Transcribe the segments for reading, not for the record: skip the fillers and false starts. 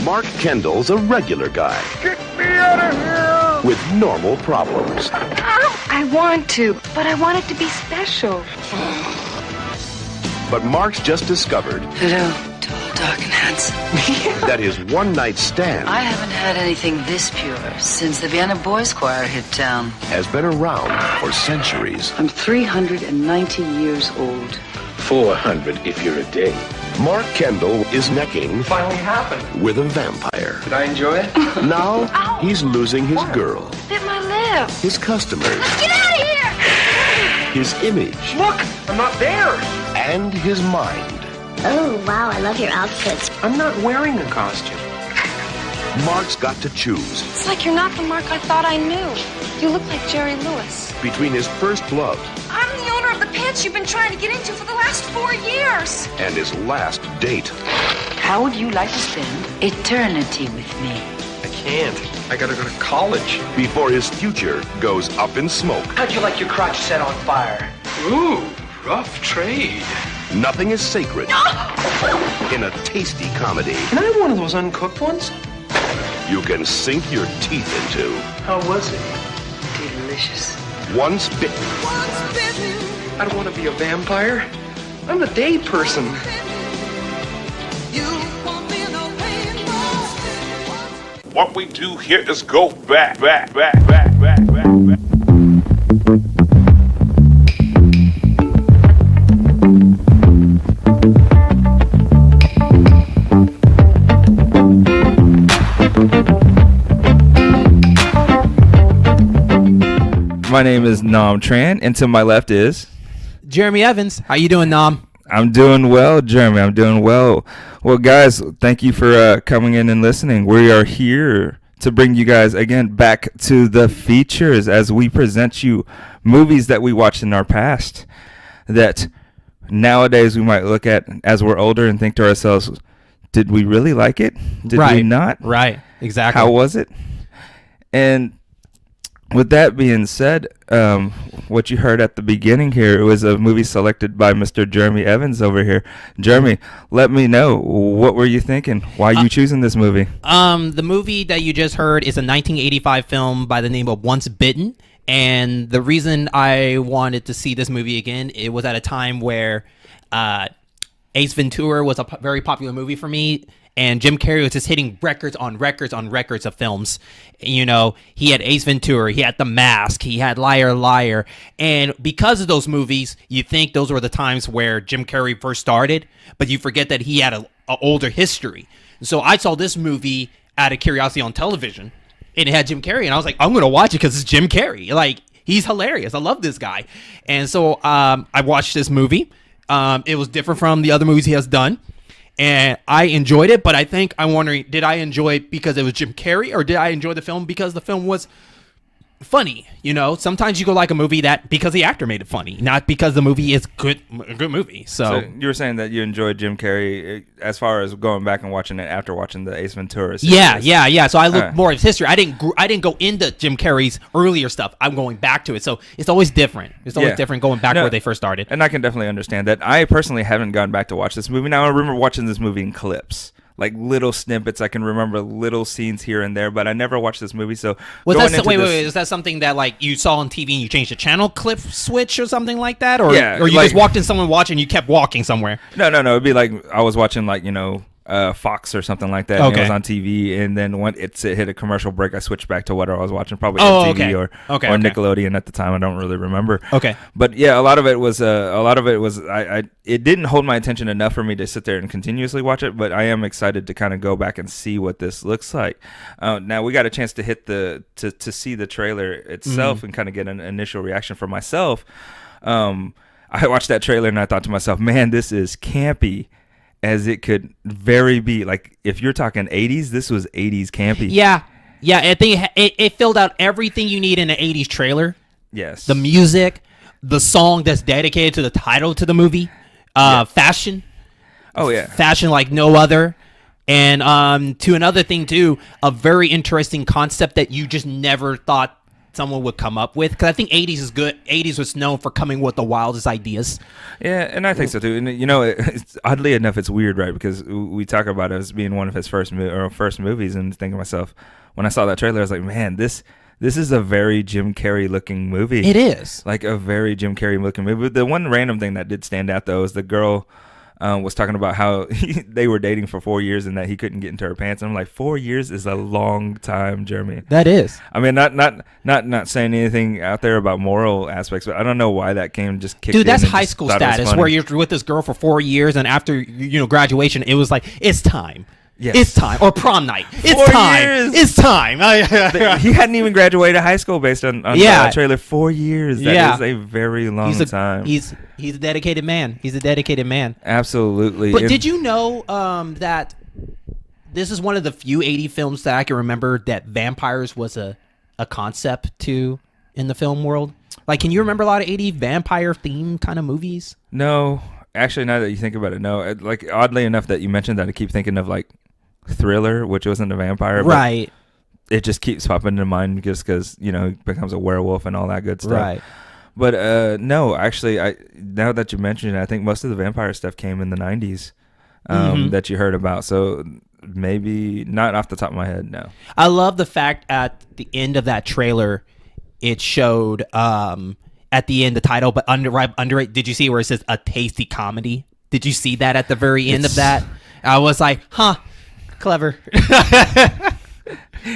Mark Kendall's a regular guy. Get me out of here! With normal problems. I want to, but I want it to be special. But Mark's just discovered Hello, tall, dark, and handsome. that his one-night stand I haven't had anything this pure since the Vienna Boys Choir hit town. has been around for centuries. I'm 390 years old. 400 if you're a day. Mark Kendall is necking Finally happened. with a vampire. Did I enjoy it? Now Ow. he's losing his girl, Bit my lip. his customers, Get out of here! his image, Look, I'm not there. and his mind. Oh, wow, I love your outfits. I'm not wearing a costume. Mark's got to choose It's like you're not the Mark I thought I knew. You look like Jerry Lewis. between his first love I'm the owner of the pants you've been trying to get into for the last 4 years. and his last date. How would you like to spend eternity with me? I can't. I gotta go to college. Before his future goes up in smoke. How'd you like your crotch set on fire? Ooh, rough trade. Nothing is sacred in a tasty comedy Can I have one of those uncooked ones? you can sink your teeth into. How was it? Delicious. Once bitten, I don't want to be a vampire. I'm a day person. What we do here is go back. My name is Tran, and to my left is... Jeremy Evans. How you doing, Nom? I'm doing well, Jeremy. I'm doing well. Well, guys, thank you for coming in and listening. We are here to bring you guys, again, back to the features as we present you movies that we watched in our past that nowadays we might look at as we're older and think to ourselves, did we really like it? Did we not? Right. Exactly. How was it? And with that being said, what you heard at the beginning here was a movie selected by Mr. Jeremy Evans over here. Jeremy, let me know, what were you thinking? Why are you choosing this movie? The movie that you just heard is a 1985 film by the name of Once Bitten. And the reason I wanted to see this movie again, it was at a time where Ace Ventura was a very popular movie for me. And Jim Carrey was just hitting records on records on records of films. You know, he had Ace Ventura, he had The Mask, he had Liar Liar. And because of those movies, you think those were the times where Jim Carrey first started, but you forget that he had a older history. So I saw this movie out of curiosity on television, and it had Jim Carrey, and I was like, I'm going to watch it because it's Jim Carrey. Like, he's hilarious. I love this guy. And so I watched this movie. It was different from the other movies he has done. And I enjoyed it, but I'm wondering, did I enjoy it because it was Jim Carrey, or did I enjoy the film because the film was funny? You know, sometimes you go like a movie that because the actor made it funny, not because the movie is a good movie. So you were saying that you enjoyed Jim Carrey as far as going back and watching it after watching the Ace Ventura series. Yeah. So I looked more at his history. I didn't go into Jim Carrey's earlier stuff. I'm going back to it. So it's always different. It's always different going back where they first started. And I can definitely understand that. I personally haven't gone back to watch this movie. Now, I remember watching this movie in clips. Like little snippets, I can remember little scenes here and there, but I never watched this movie. So wait, is that something that like you saw on TV and you changed the channel clip switch or something like that, or you just walked in someone watching, you kept walking somewhere? No, it'd be like I was watching like Fox or something like that. And it was on TV, and then when it hit a commercial break, I switched back to what I was watching, probably MTV or Nickelodeon at the time. I don't really remember. Okay, but yeah, a lot of it was it didn't hold my attention enough for me to sit there and continuously watch it. But I am excited to kind of go back and see what this looks like. Now we got a chance to hit to see the trailer itself and kind of get an initial reaction for myself. I watched that trailer and I thought to myself, man, this is campy as it could very be. Like, if you're talking 80s, this was 80s campy. Yeah, I think it filled out everything you need in an 80s trailer. Yes. The music, the song that's dedicated to the title to the movie, fashion. Oh, yeah. Fashion like no other. And to another thing, too, a very interesting concept that you just never thought someone would come up with, because I think 80s is good. 80s was known for coming with the wildest ideas. Yeah, and I think so too. And you know, oddly enough, it's weird, right? Because we talk about it as being one of his first movies, and thinking to myself, when I saw that trailer, I was like, man, this is a very Jim Carrey looking movie. It is like a very Jim Carrey looking movie. But the one random thing that did stand out though is the girl was talking about how they were dating for 4 years and that he couldn't get into her pants. And I'm like, 4 years is a long time, Jeremy. That is. I mean, not saying anything out there about moral aspects, but I don't know why that came just kicked in. Dude, that's high school status where you're with this girl for 4 years, and after graduation, it was like, it's time. Yes. It's time. Or prom night. It's 4 time. Years. It's time. He hadn't even graduated high school based on the trailer. 4 years. That is a very long time. He's a dedicated man. He's a dedicated man. Absolutely. But did you know that this is one of the few 80 films that I can remember that vampires was a concept to in the film world? Like, can you remember a lot of 80 vampire themed kind of movies? No. Actually, now that you think about it, no. Like, oddly enough that you mentioned that, I keep thinking of like Thriller, which wasn't a vampire, right? It just keeps popping into mind just because he becomes a werewolf and all that good stuff, right? But no, actually, now that you mentioned it, I think most of the vampire stuff came in the 90s that you heard about. So maybe not off the top of my head. No, I love the fact at the end of that trailer, it showed at the end the title, but under it, did you see where it says a tasty comedy? Did you see that at the very end of that? I was like, huh. Clever.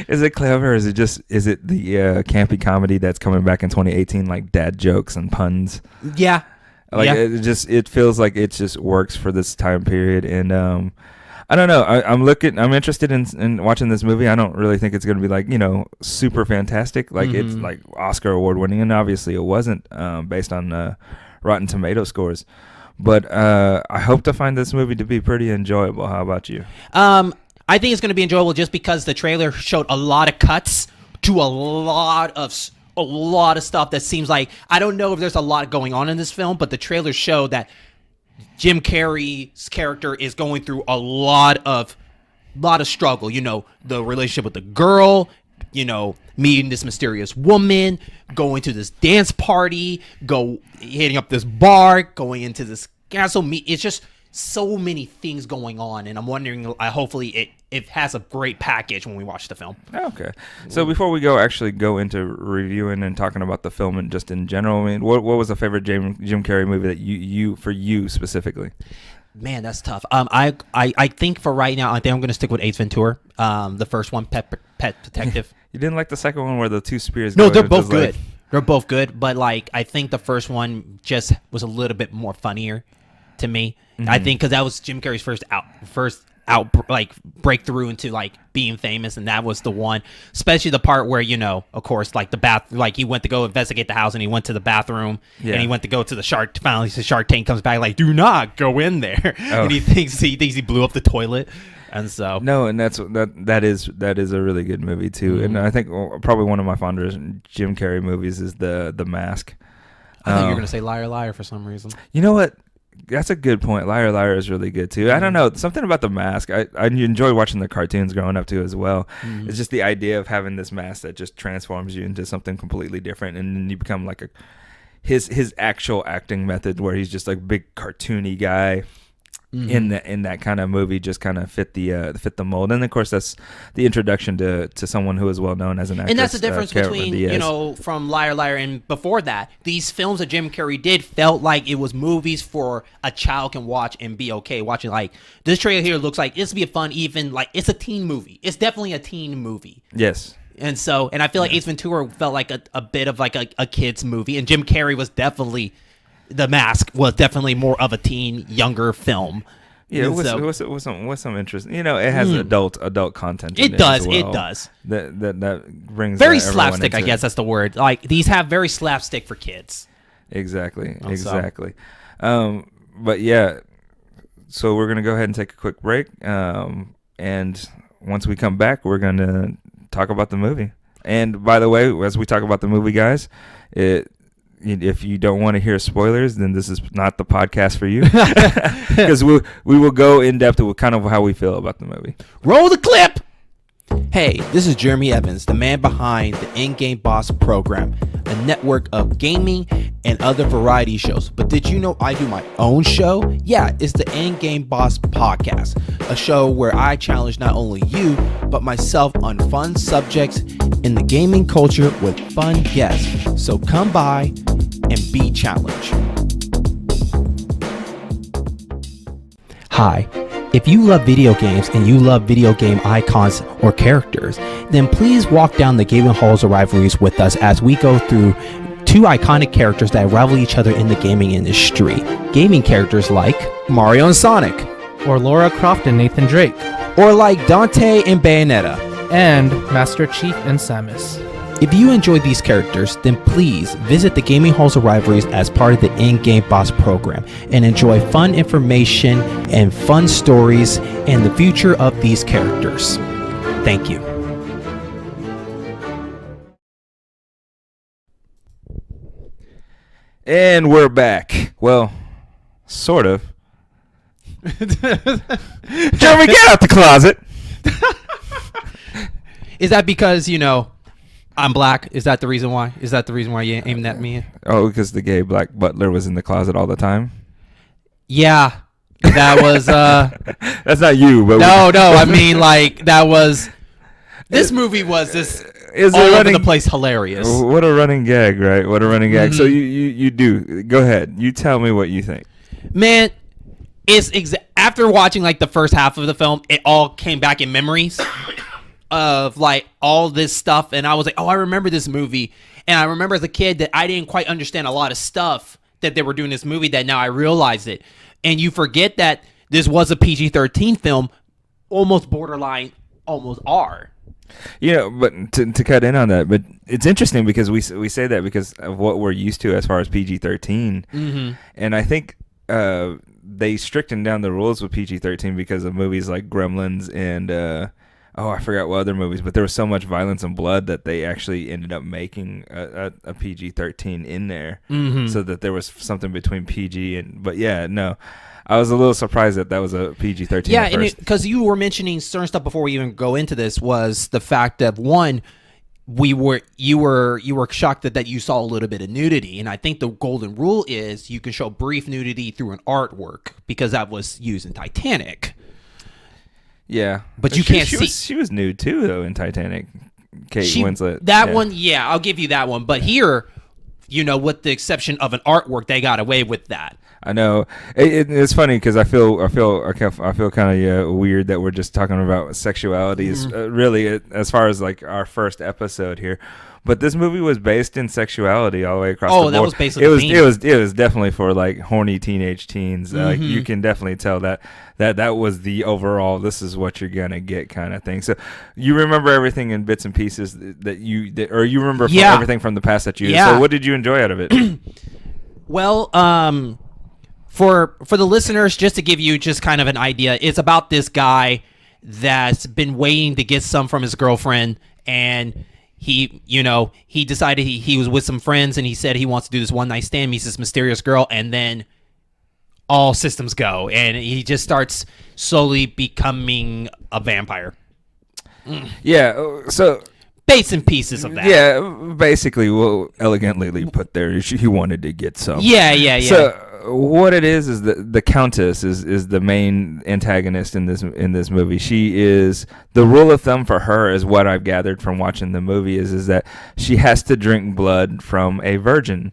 Is it clever, or is it the campy comedy that's coming back in 2018, like dad jokes and puns? Yeah. Like it feels like it just works for this time period. And I don't know. I'm interested in watching this movie. I don't really think it's going to be like, super fantastic. Like it's like Oscar award winning, and obviously it wasn't based on Rotten Tomato scores. But I hope to find this movie to be pretty enjoyable. How about you? I think it's going to be enjoyable just because the trailer showed a lot of cuts to a lot of stuff that seems like, I don't know if there's a lot going on in this film, but the trailer showed that Jim Carrey's character is going through a lot of struggle. The relationship with the girl, meeting this mysterious woman, going to this dance party, hitting up this bar, going into this castle. It's just so many things going on, and I'm wondering, hopefully it has a great package when we watch the film. Okay. So before we go into reviewing and talking about the film and just in general, I mean, what was the favorite Jim Carrey movie that you specifically? Man, that's tough. I think for right now, I think I'm going to stick with Ace Ventura, the first one, Pet Detective. You didn't like the second one where the two spears? No, they're both good. They're both good, but I think the first one just was a little bit more funnier to me. Mm-hmm. I think because that was Jim Carrey's first breakthrough into being famous, and that was the one. Especially the part where of course, he went to go investigate the house, and he went to the bathroom, and he went to go to the shark. Finally, the shark tank comes back do not go in there, and he thinks he blew up the toilet. And so no, and that is a really good movie too. Mm-hmm. And I think probably one of my fondest Jim Carrey movies is the Mask. I thought you were gonna say Liar Liar for some reason. You know what? That's a good point. Liar Liar is really good too. I don't know, something about the mask. I enjoyed watching the cartoons growing up too as well. Mm-hmm. It's just the idea of having this mask that just transforms you into something completely different, and then you become like his actual acting method, where he's just like big cartoony guy. Mm-hmm. in that kind of movie just kind of fit the mold. And of course that's the introduction to someone who is well known as an actress. And that's the difference between from Liar Liar and before that. These films that Jim Carrey did felt like it was movies for a child can watch and be okay watching. This trailer here looks like it's to be a fun, even it's a teen movie. It's definitely a teen movie. Yes. And I feel like Ace Ventura felt like a bit of a kid's movie, and Jim Carrey was definitely, The Mask was definitely more of a teen, younger film. Yeah, with some interest. It has adult content. It does. Well. It does. That brings very slapstick. I guess that's the word. These have very slapstick for kids. Exactly. But yeah, so we're gonna go ahead and take a quick break. And once we come back, we're gonna talk about the movie. And by the way, as we talk about the movie, guys, if you don't want to hear spoilers, then this is not the podcast for you, because we will go in depth with kind of how we feel about the movie. Roll the clip. Hey, this is Jeremy Evans, the man behind the In-Game Boss program, a network of gaming and other variety shows. But did you know I do my own show? Yeah, it's the In-Game Boss podcast, a show where I challenge not only you, but myself on fun subjects in the gaming culture with fun guests. So come by and be challenged. Hi. If you love video games and you love video game icons or characters, then please walk down the gaming halls of rivalries with us as we go through two iconic characters that rival each other in the gaming industry. Gaming characters like Mario and Sonic, or Lara Croft and Nathan Drake, or like Dante and Bayonetta, and Master Chief and Samus. If you enjoy these characters, then please visit the Gaming Halls of Rivalries as part of the In-Game Boss program and enjoy fun information and fun stories and the future of these characters. Thank you. And we're back. Well, sort of. Jeremy, get out the closet. Is that because, I'm black? Is that the reason why? Is that the reason why you aimed at me? Oh, because the gay black butler was in the closet all the time? Yeah. That was That's not you, but No, I mean that was this movie was this is all over running, the place hilarious. What a running gag, right? What a running gag. Mm-hmm. So you do. Go ahead. You tell me what you think. Man, it's after watching the first half of the film, it all came back in memories of all this stuff, and I was like, oh, I remember this movie. And I remember as a kid that I didn't quite understand a lot of stuff that they were doing in this movie, that now I realize it. And you forget that this was a PG-13 film, almost borderline, almost R. But to cut in on that, but it's interesting because we say that because of what we're used to as far as PG-13. Mm-hmm. And I think they strictened down the rules with PG-13 because of movies like Gremlins and I forgot what other movies, but there was so much violence and blood that they actually ended up making a PG-13 in there, so that there was something between PG and. But yeah, no, I was a little surprised that was a PG-13. Yeah, and because you were mentioning certain stuff before we even go into this, was the fact that one, you were shocked that you saw a little bit of nudity, and I think the golden rule is you can show brief nudity through an artwork because that was used in Titanic. Yeah, but you can't see. She was nude too, though, in Titanic. Kate Winslet. That one, yeah, I'll give you that one. But here, with the exception of an artwork, they got away with that. I know. It's funny because I feel kind of weird that we're just talking about sexuality. Really, as far as our first episode here. But this movie was based in sexuality all the way across the board. Oh, that was basically it was definitely for horny teenage teens. You can definitely tell that was the overall, this is what you're gonna get kind of thing. So you remember everything in bits and pieces or you remember everything from the past that you. So what did you enjoy out of it? Well, for the listeners, just to give you just kind of an idea, it's about this guy that's been waiting to get some from his girlfriend, and he decided he was with some friends, and he said he wants to do this one night stand, meets this mysterious girl, and then all systems go, and he just starts slowly becoming a vampire. Yeah, so bits and pieces of that. Yeah, basically, elegantly put there, he wanted to get some. Yeah. So what it is the Countess is the main antagonist in this movie. She is, the rule of thumb for her, is what I've gathered from watching the movie, is that she has to drink blood from a virgin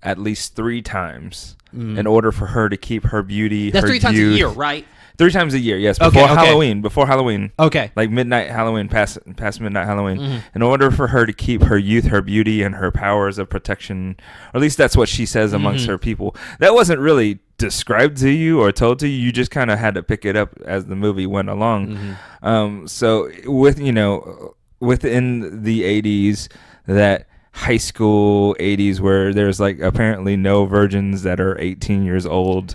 at least 3 times in order for her to keep her beauty. That's her 3 times a year, right? 3 times a year, yes. Okay. Before Halloween. Okay. Like midnight Halloween, past midnight Halloween. In order for her to keep her youth, her beauty, and her powers of protection, or at least that's what she says amongst her people. That wasn't really described to you or told to you. You just kind of had to pick it up as the movie went along. So within the 80s, that high school 80s where there's apparently no virgins that are 18 years old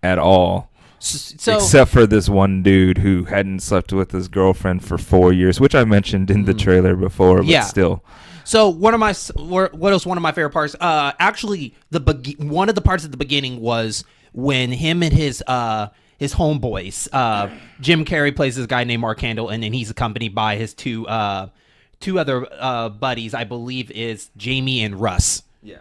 at all. So, except for this one dude who hadn't slept with his girlfriend for 4 years, which I mentioned in the trailer before, but still. So what was one of my favorite parts? Actually, one of the parts at the beginning was when him and his homeboys. Jim Carrey plays this guy named Mark Kendall, and then he's accompanied by his two other buddies, I believe, is Jamie and Russ. Yeah,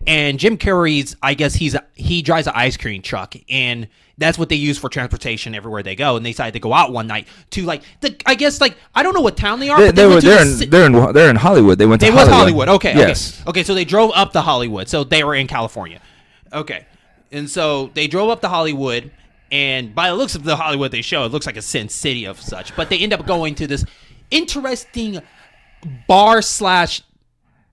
and Jim Carrey's, I guess he drives an ice cream truck, and that's what they use for transportation everywhere they go. And they decided to go out one night to I don't know what town they are. They're in Hollywood. They went to Hollywood. Okay. Yes. Okay. So they drove up to Hollywood. So they were in California. Okay. And so they drove up to Hollywood, and by the looks of the Hollywood they show, it looks like a sin city of such. But they end up going to this interesting bar /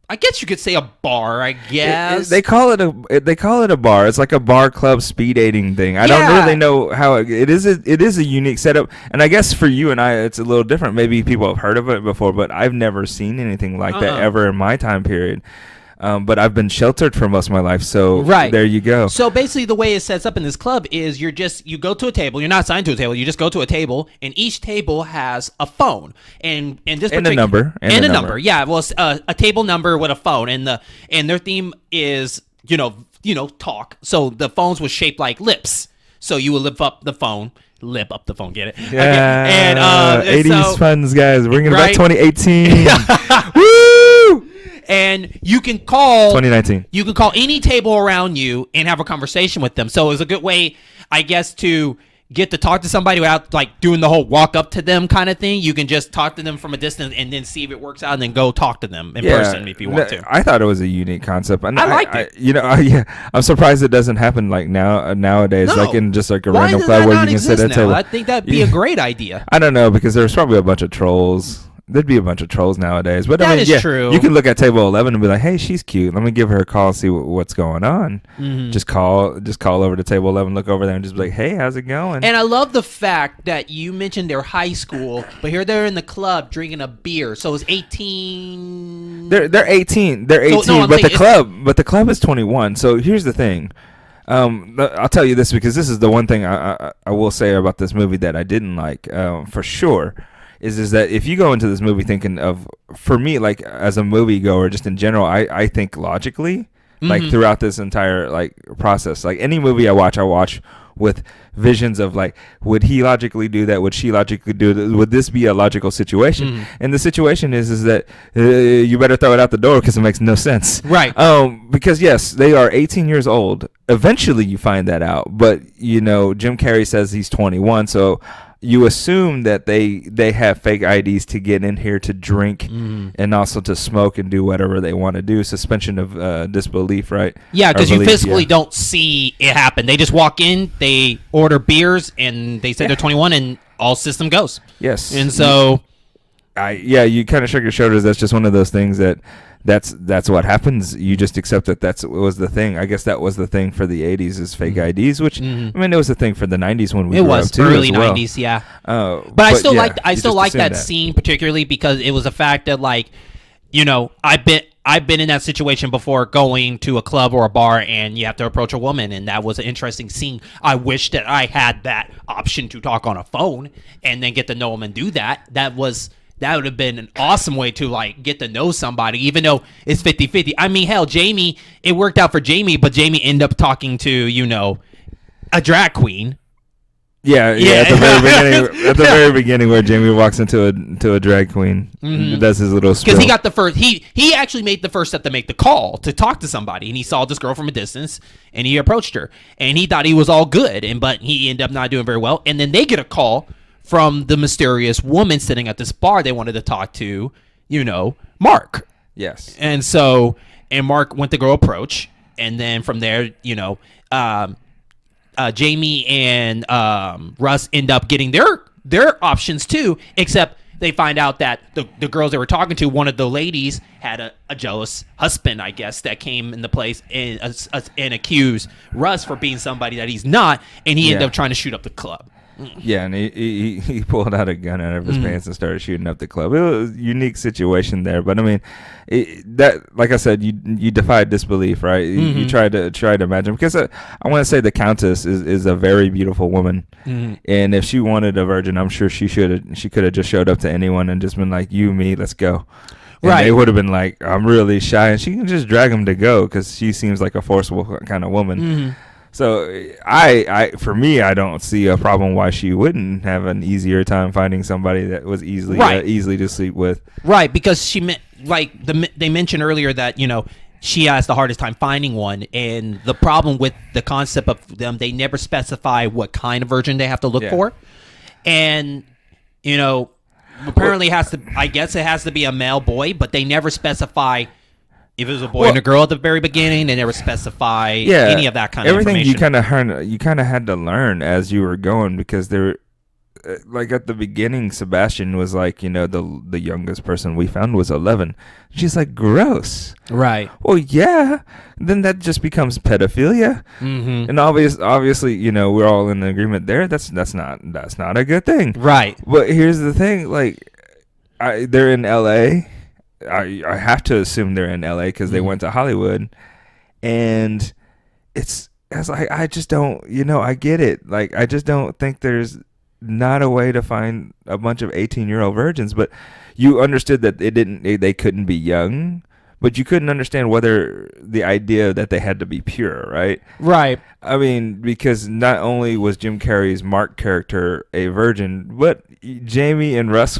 I guess you could say a bar. I guess they call it a bar. It's like a bar club speed dating thing. I don't really know how it is. It is a unique setup, and I guess for you and I, it's a little different. Maybe people have heard of it before, but I've never seen anything like that ever in my time period. But I've been sheltered for most of my life, so there you go. So basically, the way it sets up in this club is you go to a table. You're not assigned to a table. You just go to a table, and each table has a phone and this and a number and a number. Yeah, well, it's a table number with a phone, and their theme is talk. So the phones were shaped like lips. So you would lip up the phone, get it? Yeah. Okay. And 80s funds, guys. Bringing back 2018. Woo! And you can call 2019. You can call any table around you and have a conversation with them. So it's a good way, I guess, to get to talk to somebody without doing the whole walk up to them kind of thing. You can just talk to them from a distance and then see if it works out, and then go talk to them in person if you want to. I thought it was a unique concept, and I liked it. I'm surprised it doesn't happen nowadays, in just a random club where you can sit at a table. I think that'd be a great idea. I don't know, because there's probably a bunch of trolls. There'd be a bunch of trolls nowadays, but that is true. You can look at table 11 and be like, "Hey, she's cute. Let me give her a call, see what's going on." Mm-hmm. Just call over to table 11, look over there, and just be like, "Hey, how's it going?" And I love the fact that you mentioned they're high school, but here they're in the club drinking a beer. So it's 18. They're 18. They're 18, but the club is 21. So here's the thing. I'll tell you this, because this is the one thing I will say about this movie that I didn't like for sure. Is that if you go into this movie thinking of, for me, as a movie goer, just in general, I think logically, throughout this entire process. Any movie I watch with visions of would he logically do that? Would she logically do that? Would this be a logical situation? And the situation is that you better throw it out the door, because it makes no sense. Right. Because yes, they are 18 years old. Eventually you find that out, but Jim Carrey says he's 21, so you assume that they have fake IDs to get in here to drink and also to smoke and do whatever they want to do. Suspension of disbelief, right? Yeah, because you physically don't see it happen. They just walk in, they order beers, and they say they're 21, and all system goes. Yes. And so... you kind of shrug your shoulders. That's just one of those things that's what happens. You just accept that was the thing. I guess that was the thing for the 80s, is fake IDs, which it was a thing for the 90s when we grew up too. It was early as well. 90s, yeah. But I still liked that scene particularly, because it was a fact that I've been in that situation before, going to a club or a bar and you have to approach a woman, and that was an interesting scene. I wish that I had that option to talk on a phone and then get to know them and do that. That would have been an awesome way to get to know somebody, even though it's 50-50. I mean, hell, Jamie, it worked out for Jamie, but Jamie ended up talking to, a drag queen. Yeah. At the very beginning, where Jamie walks into a drag queen, and does his little spiel. Because he got the first. He actually made the first step to make the call to talk to somebody, and he saw this girl from a distance, and he approached her, and he thought he was all good, but he ended up not doing very well. And then they get a call from the mysterious woman sitting at this bar. They wanted to talk to, Mark. Yes. And so, Mark went to go approach, and then from there, Jamie and Russ end up getting their options too, except they find out that the girls they were talking to, one of the ladies had a jealous husband, I guess, that came in the place and accused Russ for being somebody that he's not, and he ended up trying to shoot up the club. Yeah, and he pulled out a gun out of his pants and started shooting up the club. It was a unique situation there, but I mean, that, like I said, you defied disbelief, right? You tried to imagine, because I want to say the Countess is a very beautiful woman, and if she wanted a virgin, I'm sure she could have just showed up to anyone and just been like, "You, me, let's go." And they would have been like, "I'm really shy," and she can just drag him to go, because she seems like a forceful kind of woman. So for me, I don't see a problem why she wouldn't have an easier time finding somebody that was easily to sleep with. Right, because they mentioned earlier that, she has the hardest time finding one, and the problem with the concept of them, they never specify what kind of virgin they have to look for. And, apparently it has to be a male boy, but they never specify if it was a boy and a girl at the very beginning. They never specify any of that kind of information. Everything you kind of had to learn as you were going, because there, like at the beginning, Sebastian was like, the youngest person we found was 11. She's like, gross. Right. Well, yeah. Then that just becomes pedophilia. Mm-hmm. And obviously, we're all in agreement there. That's not a good thing. Right. But here's the thing, they're in LA. I have to assume they're in LA because they went to Hollywood, and I just don't, I get it. Like, I just don't think there's not a way to find a bunch of 18-year-old virgins. But you understood that they couldn't be young, but you couldn't understand whether the idea that they had to be pure, right? Right. I mean, because not only was Jim Carrey's Mark character a virgin, but Jamie and Russ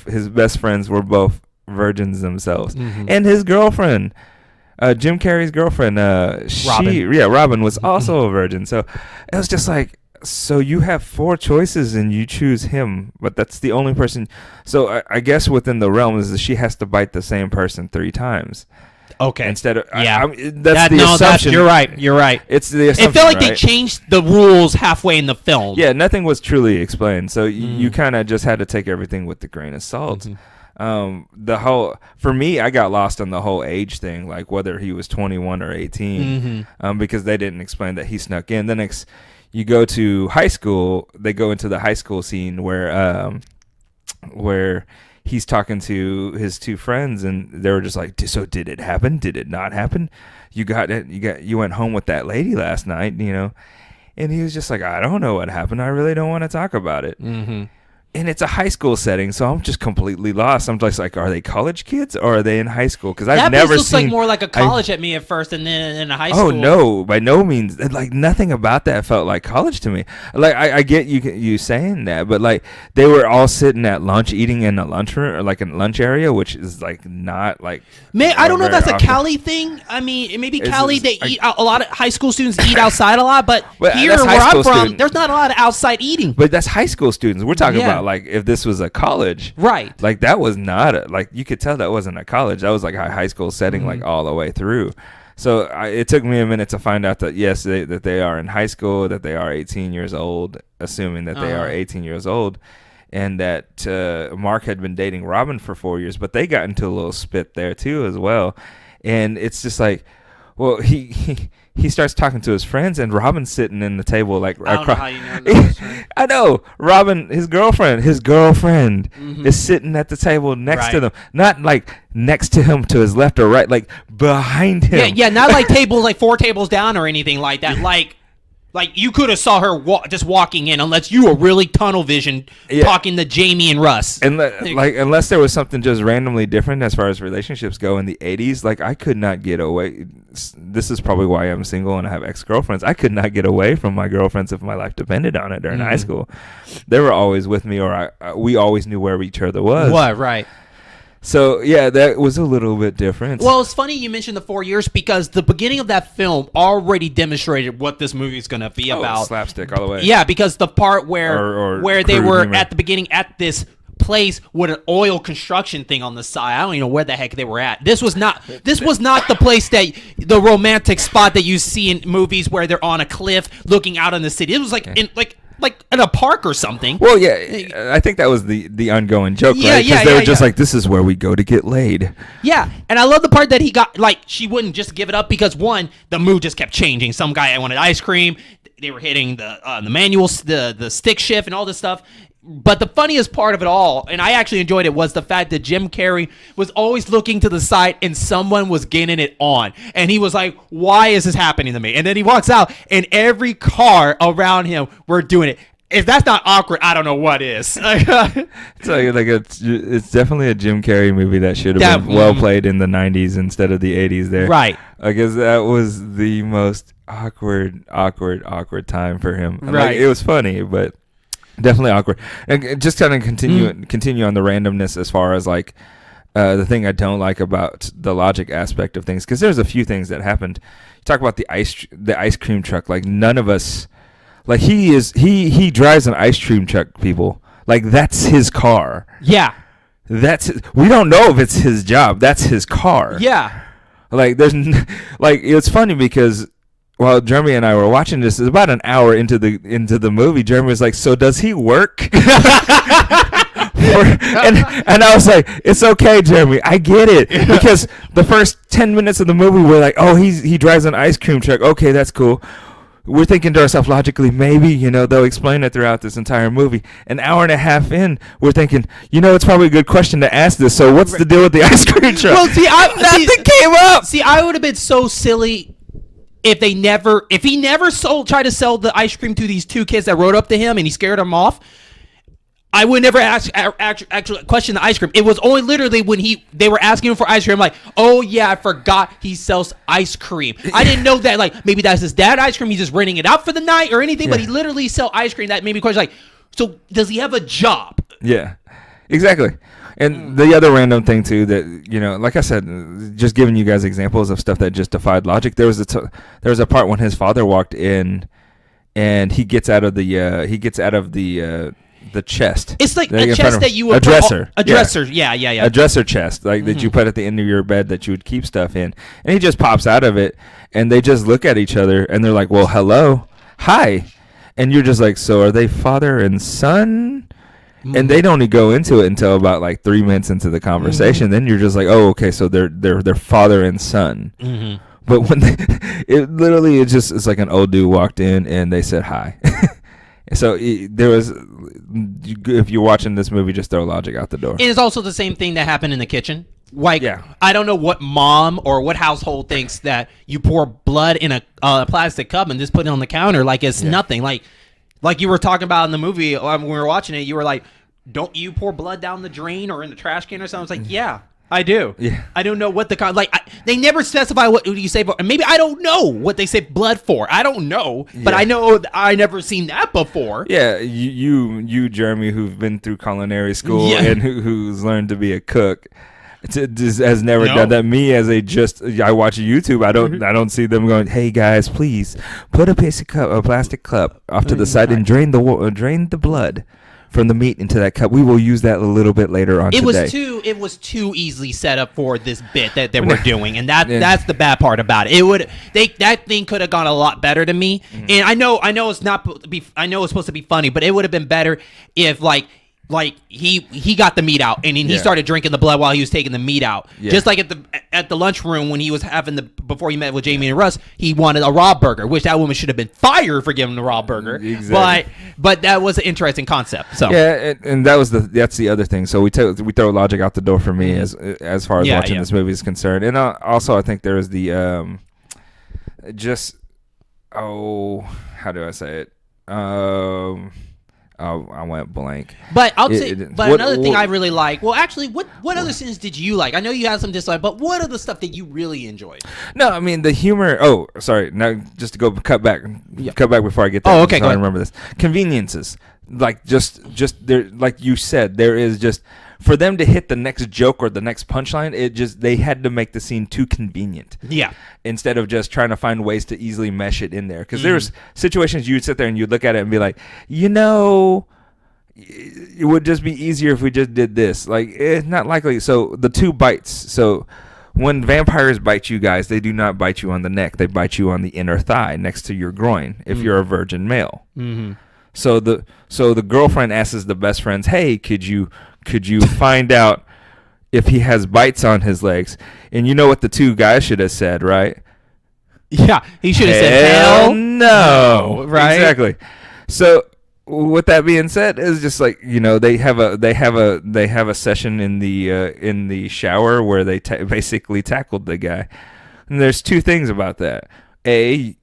his best friends were both virgins themselves. Mm-hmm. And his girlfriend, Jim Carrey's girlfriend, Robin was also a virgin. So it was just like, so you have 4 choices and you choose him, but that's the only person. So I guess within the realm is that she has to bite the same person 3 times. Okay. Instead of that's the assumption. You're right. It's the assumption. It felt like they changed the rules halfway in the film. Yeah, nothing was truly explained, so you kind of just had to take everything with a grain of salt. For me, I got lost on the whole age thing, like whether he was 21 or 18, because they didn't explain that he snuck in. The next, you go to high school, they go into the high school scene where he's talking to his 2 friends, and they were just like, so did it happen? Did it not happen? You went home with that lady last night, and he was just like, I don't know what happened. I really don't want to talk about it. Mm-hmm. And it's a high school setting, so I'm just completely lost. I'm just like, are they college kids or are they in high school? Because I've never looks like more like a college at me at first, and then in a high school. Oh no, by no means. Like nothing about that felt like college to me. Like I get you saying that, but like they were all sitting at lunch, eating in a lunchroom or like a lunch area, which is like not like. Man, I don't know if that's a Cali thing. I mean, maybe Cali eat a lot of high school students eat outside a lot, but here where I'm from, there's not a lot of outside eating. But that's high school students. We're talking about. Like if this was a college, right? Like that was not like you could tell that wasn't a college. That was like a high school setting, like all the way through. So it took me a minute to find out that yes, that they are in high school, that they are 18 years old, assuming that they are 18 years old, and that Mark had been dating Robin for 4 years, but they got into a little spit there too as well, and it's just like, well, he starts talking to his friends, and Robin's sitting in the table like I don't know how you know that. I know Robin, his girlfriend is sitting at the table next to them, not like next to him to his left or right, like behind him. Yeah, not like 4 tables down or anything like that. Like you could have saw her just walking in, unless you were really tunnel vision talking to Jamie and Russ. And like unless there was something just randomly different as far as relationships go in the 80s, like I could not get away. This is probably why I'm single and I have ex-girlfriends. I could not get away from my girlfriends if my life depended on it during high school. They were always with me, or we always knew where each other was. What, right. So, yeah, that was a little bit different. Well, it's funny you mentioned the 4 years, because the beginning of that film already demonstrated what this movie is going to be about. Slapstick all the way. Yeah, because the part where they were humor at the beginning at this place with an oil construction thing on the side. I don't even know where the heck they were at. This was not the place the romantic spot that you see in movies where they're on a cliff looking out on the city. It was like in a park or something. Well, yeah, I think that was the ongoing joke, right? Because they were just like, this is where we go to get laid. Yeah, and I love the part that he got, like, she wouldn't just give it up because, one, the mood just kept changing. Some guy wanted ice cream. They were hitting the manuals, the stick shift and all this stuff. But the funniest part of it all, and I actually enjoyed it, was the fact that Jim Carrey was always looking to the side and someone was getting it on. And he was like, why is this happening to me? And then he walks out and every car around him were doing it. if that's not awkward, I don't know what is. So it's definitely a Jim Carrey movie that should have been well played in the 90s instead of the 80s there. Right. I guess that was the most awkward time for him. And, right. It was funny, but definitely awkward. And just kind of continue on the randomness as far as like the thing I don't like about the logic aspect of things, because there's a few things that happened. You talk about the ice cream truck. Like none of us, like he drives an ice cream truck. People, like that's his car. Yeah. We don't know if it's his job. That's his car. Yeah. Like like it's funny because while Jeremy and I were watching this, it's about an hour into the movie. Jeremy was like, "So does he work?" and I was like, "It's okay, Jeremy. I get it." Because the first 10 minutes of the movie, we're like, "Oh, he drives an ice cream truck. Okay, that's cool." We're thinking to ourselves logically, maybe, they'll explain it throughout this entire movie. An hour and a half in, we're thinking, it's probably a good question to ask this. So what's the deal with the ice cream truck? Well, see, nothing came up. See, I would have been so silly if he never tried to sell the ice cream to these two kids that rode up to him and he scared them off. I would never actually question the ice cream. It was only literally when they were asking him for ice cream. I'm like, oh yeah, I forgot he sells ice cream. I didn't know that. Like maybe that's his dad ice cream. He's just renting it out for the night or anything. Yeah. But he literally sells ice cream. That made me question. Like, so does he have a job? Yeah, exactly. And the other random thing too that like I said, just giving you guys examples of stuff that just defied logic. There was a part when his father walked in, and he gets out of the chest. It's like a chest that you would a dresser. A dresser. Yeah. A dresser chest, like that you put at the end of your bed that you would keep stuff in. And he just pops out of it, and they just look at each other, and they're like, "Well, hello, hi," and you're just like, "So are they father and son?" And they don't go into it until about like 3 minutes into the conversation. Then you're just like, "Oh, okay, so they're father and son." But when it's like an old dude walked in and they said hi. So there was, if you're watching this movie, just throw logic out the door. And it's also the same thing that happened in the kitchen. Like, I don't know what mom or what household thinks that you pour blood in a plastic cup and just put it on the counter like it's nothing. Like you were talking about in the movie when we were watching it, you were like, don't you pour blood down the drain or in the trash can or something? I was like, yeah. I do. Yeah. I don't know what they never specify what you say for. Maybe I don't know what they say blood for. I don't know, but I know I never seen that before. Yeah, you Jeremy, who've been through culinary school and who's learned to be a cook, has never done that. Me as I watch YouTube. I don't see them going, "Hey guys, please put a plastic cup off to the side and drain the blood from the meat into that cup. We will use that a little bit later on today." It was too easily set up for this bit that we're doing, and that's the bad part about it. That thing could have gone a lot better to me. And I know it's supposed to be funny, but it would have been better if like he got the meat out and he started drinking the blood while he was taking the meat out. Just like at the lunchroom when he was having before he met with Jamie and Russ, he wanted a raw burger, which that woman should have been fired for giving the raw burger. Exactly. But that was an interesting concept. So and that's the other thing. So we throw logic out the door for me as far as watching this movie is concerned. And also I think there is the how do I say it? I went blank. But I'll say. But another thing I really like. Well, actually, what other scenes did you like? I know you had some dislike, but what are the stuff that you really enjoyed? No, I mean the humor. Oh, sorry. Now just to go cut back before I get there. Oh, okay. I remember this. Conveniences, like just there, like you said, there is just for them to hit the next joke or the next punchline. They had to make the scene too convenient. Yeah. Instead of just trying to find ways to easily mesh it in there. Because there's situations you'd sit there and you'd look at it and be like, it would just be easier if we just did this. Like, it's not likely. So the 2 bites. So when vampires bite you guys, they do not bite you on the neck. They bite you on the inner thigh next to your groin if you're a virgin male. Mm-hmm. So the girlfriend asks the best friends, "Hey, could you find out if he has bites on his legs?" And you know what the 2 guys should have said, right? Yeah, he should have said, "Hell no!" Right? Exactly. So with that being said, it's just like they have a session in the shower where they basically tackled the guy. And there's 2 things about that. A,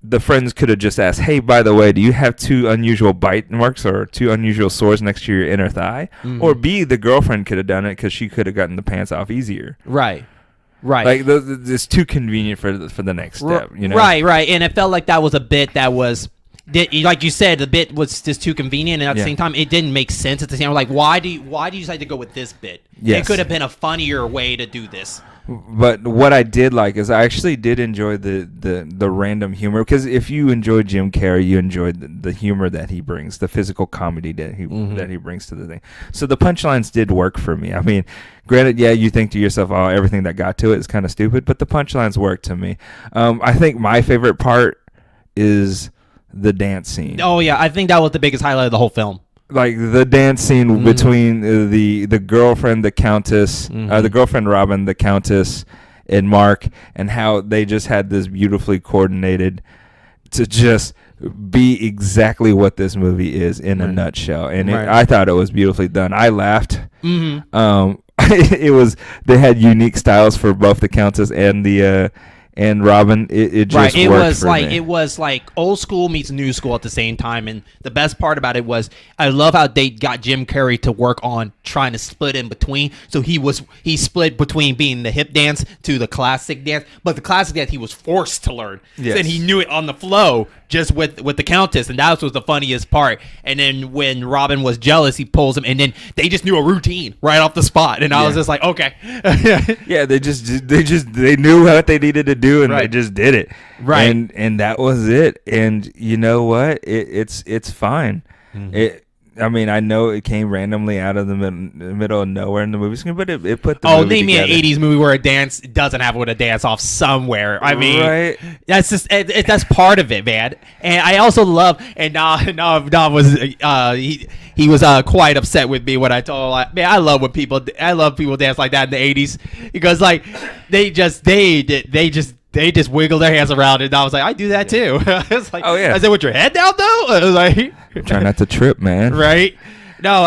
the friends could have just asked, hey, by the way, do you have 2 unusual bite marks or 2 unusual sores next to your inner thigh? Or B, the girlfriend could have done it because she could have gotten the pants off easier. Right. Like, it's too convenient for the next step, you know? Right. And it felt like that was a bit that was, like you said, the bit was just too convenient, and at the same time, it didn't make sense at the same time. Like, why do you decide to go with this bit? Yes. It could have been a funnier way to do this. But what I did like is I actually did enjoy the random humor, because if you enjoy Jim Carrey, you enjoyed the humor that he brings, the physical comedy that he brings to the thing. So the punchlines did work for me. I mean, granted, you think to yourself, oh, everything that got to it is kind of stupid, but the punchlines worked to me. I think my favorite part is the dance scene. Oh yeah, I think that was the biggest highlight of the whole film. Like the dance scene between the girlfriend, the Countess, the girlfriend Robin, the Countess, and Mark, and how they just had this beautifully coordinated to just be exactly what this movie is in a nutshell. And I thought it was beautifully done. I laughed. It was, they had unique styles for both the Countess and the and Robin. It just worked for me. It was like old school meets new school at the same time. And the best part about it was, I love how they got Jim Carrey to work on trying to split in between. So he split between being the hip dance to the classic dance, but the classic dance he was forced to learn. Yes. And he knew it on the flow just with the Countess, and that was the funniest part. And then when Robin was jealous, he pulls him, and then they just knew a routine right off the spot. And I was just like, okay. They knew what they needed to do, and they just did it. Right. And that was it. And you know what? It's fine. I mean, I know it came randomly out of the middle of nowhere in the movie screen, but it put the movie name me an together. 80s movie where a dance doesn't have a dance off somewhere. I mean, that's just that's part of it, man. And I also love, and Dom was he was quite upset with me when I told him, like, man, I love people dance like that in the 80s, because like they just wiggle their hands around, and I was like, I do that too. It's like, oh yeah, I said, with your head down though. I was like, try not to trip, man. Right? No,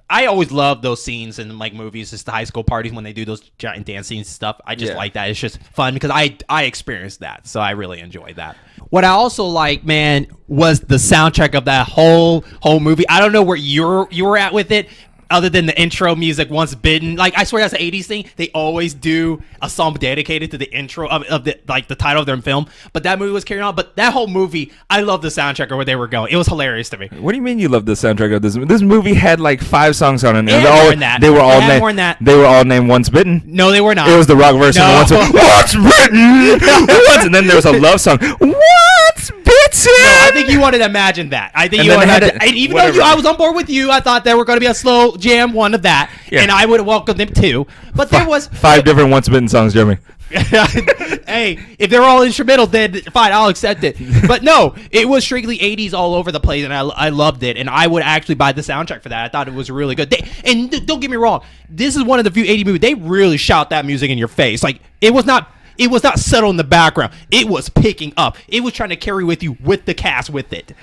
I always love those scenes in like movies, just the high school parties when they do those giant dance scenes and stuff. I just like that. It's just fun because I experienced that, so I really enjoyed that. What I also like, man, was the soundtrack of that whole movie. I don't know where you were at with it, other than the intro music, Once Bitten. Like, I swear that's an 80s thing. They always do a song dedicated to the intro of the, like, the title of their film. But that movie was carrying on. But that whole movie, I love the soundtrack of where they were going. It was hilarious to me. What do you mean you love the soundtrack of this? This movie had like 5 songs on it. They were all named Once Bitten. No, they were not. It was the rock version of Once Bitten. And then there was a love song. Once Bitten. No, I think you wanted to imagine that. I think and even though I was on board with you, I thought there were going to be a slow jam one of that, and I would have welcomed them too. But there was 5 different Once Bitten songs, Jeremy. Hey, if they're all instrumental, then fine, I'll accept it. But no, it was strictly 80s all over the place, and I loved it, and I would actually buy the soundtrack for that. I thought it was really good. And don't get me wrong, this is one of the few 80s movies, they really shout that music in your face. Like, it was not subtle in the background. It was picking up. It was trying to carry with you with the cast with it.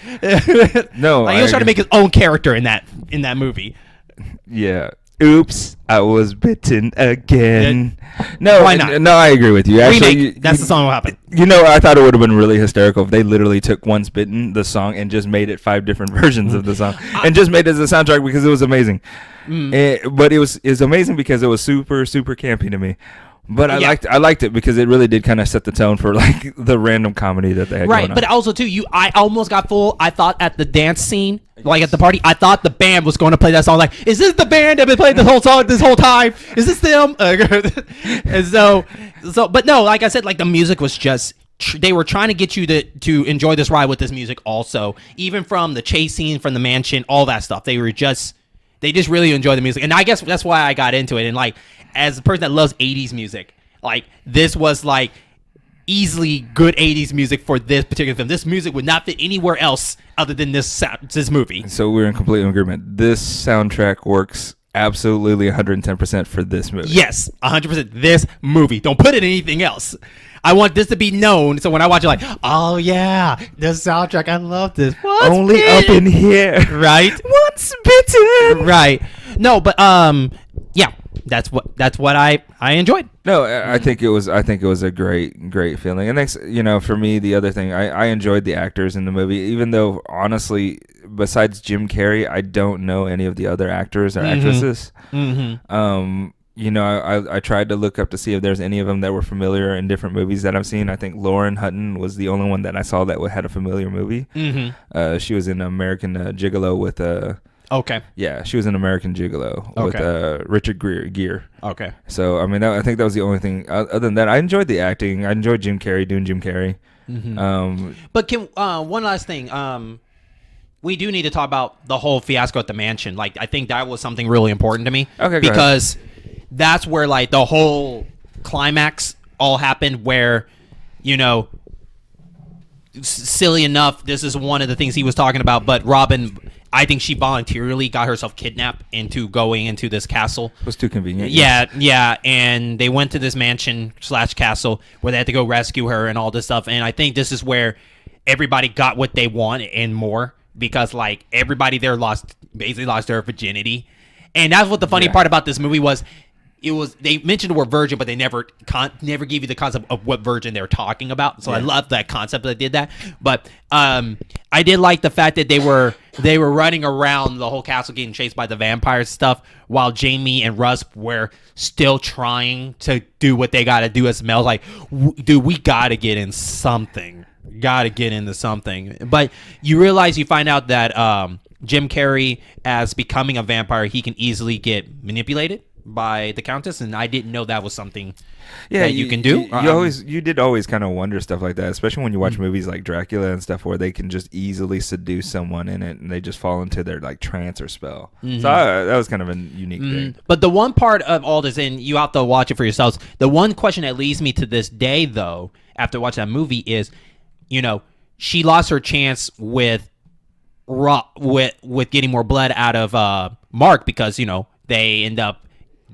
No, like, he was trying to make his own character in that movie. Yeah. Oops, I was bitten again. Why not? No, I agree with you. Actually, that's the song that happened. You know, I thought it would have been really hysterical if they literally took Once Bitten, the song, and just made it 5 different versions of the song, and just made it as a soundtrack, because it was amazing. But it was amazing because it was super, super campy to me. But I liked it because it really did kind of set the tone for like the random comedy that they had going on. But also too, I almost got full. I thought at the dance scene, like at the party, I thought the band was going to play that song. Like, is this the band that been playing this whole song this whole time? Is this them? And so, but no, like I said, like the music was just. They were trying to get you to enjoy this ride with this music also, even from the chase scene, from the mansion, all that stuff. They just really enjoy the music, and I guess that's why I got into it. And like, as a person that loves 80s music, like, this was like easily good 80s music for this particular film. This music would not fit anywhere else other than this movie. So we're in complete agreement. This soundtrack works absolutely 110% for this movie. Yes, 100%. This movie. Don't put it in anything else. I want this to be known, so when I watch it, like, oh yeah, this soundtrack, I love this. Only up in here, right? Once Bitten, right? No, but yeah. that's what I enjoyed. No, I think it was a great feeling. And next, for me, the other thing, I enjoyed the actors in the movie, even though honestly, besides Jim Carrey, I don't know any of the other actors or actresses. I tried to look up to see if there's any of them that were familiar in different movies that I've seen. I think Lauren Hutton was the only one that I saw that had a familiar movie. She was in American Gigolo with Okay. Yeah, she was in American Gigolo with Richard Gere. Okay. So I think that was the only thing. Other than that, I enjoyed the acting. I enjoyed Jim Carrey doing Jim Carrey. But can one last thing. We do need to talk about the whole fiasco at the mansion. Like, I think that was something really important to me. Okay, because that's where like the whole climax all happened. Where, silly enough, this is one of the things he was talking about. But Robin, I think she voluntarily got herself kidnapped into going into this castle. It was too convenient. Yeah, and they went to this mansion / castle where they had to go rescue her and all this stuff. And I think this is where everybody got what they want and more, because like everybody there basically lost their virginity. And that's what the funny part about this movie was. They mentioned the word virgin, but they never gave you the concept of what virgin they're talking about. So I love that concept that they did that. But I did like the fact that they were running around the whole castle getting chased by the vampire stuff, while Jamie and Russ were still trying to do what they got to do as Mel's like, dude, we got to get in something. Got to get into something. But you find out that Jim Carrey, as becoming a vampire, he can easily get manipulated by the Countess, and I didn't know that was something that you can do. You did always kind of wonder stuff like that, especially when you watch movies like Dracula and stuff, where they can just easily seduce someone in it, and they just fall into their like trance or spell. So that was kind of a unique thing. But the one part of all this, and you have to watch it for yourselves. The one question that leads me to this day, though, after watching that movie, is, she lost her chance with getting more blood out of Mark, because they end up.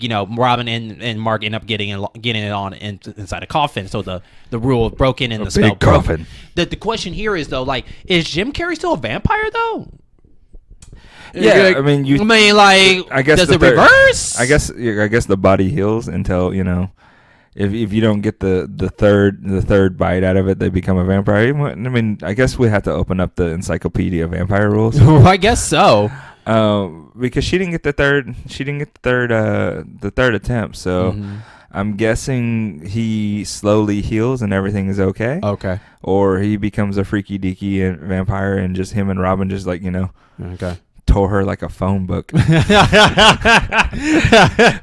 Robin and Mark end up getting it on inside a coffin. So the rule broken and the spell broken. The question here is, though, like, is Jim Carrey still a vampire though? Yeah, I mean, I guess does it reverse? I guess the body heals until if you don't get the third bite out of it, they become a vampire. I mean, I guess we have to open up the Encyclopedia of Vampire Rules. I guess so. Because she didn't get the third attempt, so I'm guessing he slowly heals and everything is okay. Okay. Or he becomes a freaky deaky vampire, and just him and Robin just tore her like a phone book.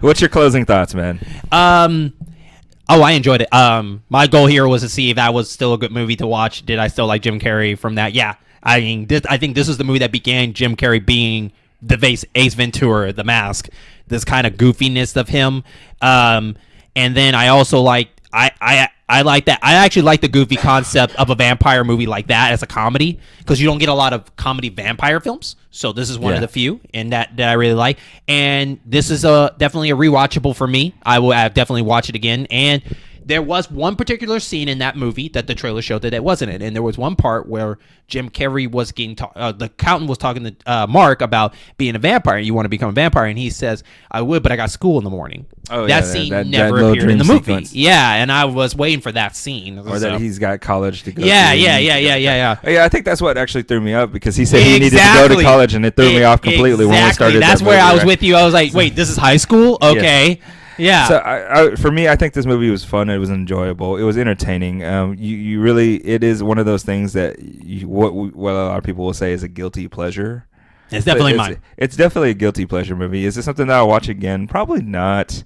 What's your closing thoughts, man? Oh, I enjoyed it. My goal here was to see if that was still a good movie to watch. Did I still like Jim Carrey from that? Yeah. I mean, I think this is the movie that began Jim Carrey being the Ace Ventura, The Mask, this kind of goofiness of him. And then I also like I like that. I actually like the goofy concept of a vampire movie like that as a comedy, because you don't get a lot of comedy vampire films. So this is one of the few, and that I really like. And this is definitely a rewatchable for me. I will definitely watch it again. And there was one particular scene in that movie that the trailer showed that it wasn't in. And there was one part where Jim Carrey was getting the accountant was talking to Mark about being a vampire. You want to become a vampire, and he says, "I would, but I got school in the morning." Oh, that scene never appeared in the movie. Sequence. Yeah, and I was waiting for that scene. Or that he's got college to go to. Yeah. I think that's what actually threw me up, because he said he needed to go to college, and it threw me off completely when we started. That's where I was with you. I was like, wait, this is high school? Okay. Yeah. So for me, I think this movie was fun. It was enjoyable. It was entertaining. You really, it is one of those things that what a lot of people will say is a guilty pleasure. It's definitely mine. It's definitely a guilty pleasure movie. Is it something that I'll watch again? Probably not.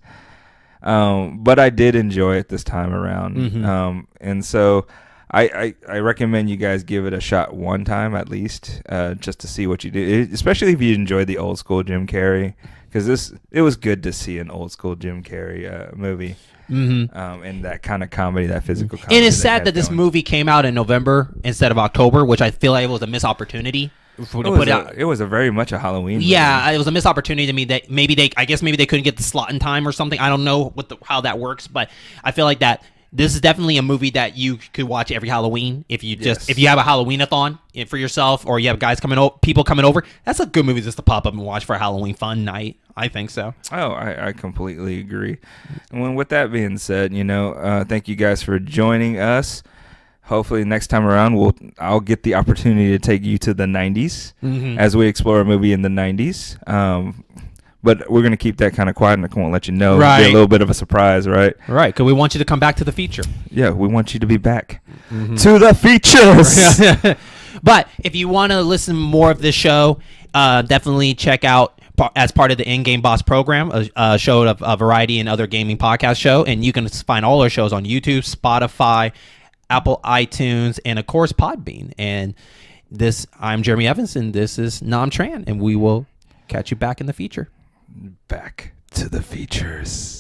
But I did enjoy it this time around. And so I recommend you guys give it a shot one time at least, just to see what you do, especially if you enjoy the old school Jim Carrey. Because it was good to see an old school Jim Carrey movie, and that kind of comedy, that physical comedy. And it's sad that this movie came out in November instead of October, which I feel like it was a missed opportunity. It was a very much a Halloween movie. Yeah, it was a missed opportunity to me that maybe they couldn't get the slot in time or something. I don't know how that works, but I feel like that this is definitely a movie that you could watch every Halloween if you Yes. if you have a Halloween-a-thon for yourself, or you have guys people coming over. That's a good movie just to pop up and watch for a Halloween fun night. I think so. Oh, I completely agree. And with that being said, thank you guys for joining us. Hopefully next time around I'll get the opportunity to take you to the 90s as we explore a movie in the 90s. But we're going to keep that kind of quiet and I won't let you know. Right. Be a little bit of a surprise, right? Right, because we want you to come back to the feature. Yeah, we want you to be back to the features. But if you want to listen more of this show, definitely check out as part of the In-Game Boss program, a show of a variety and other gaming podcast show. And you can find all our shows on YouTube, Spotify, Apple iTunes, and of course Podbean. And I'm Jeremy Evans, and this is Nam Tran, and we will catch you back in the feature. Back to the features.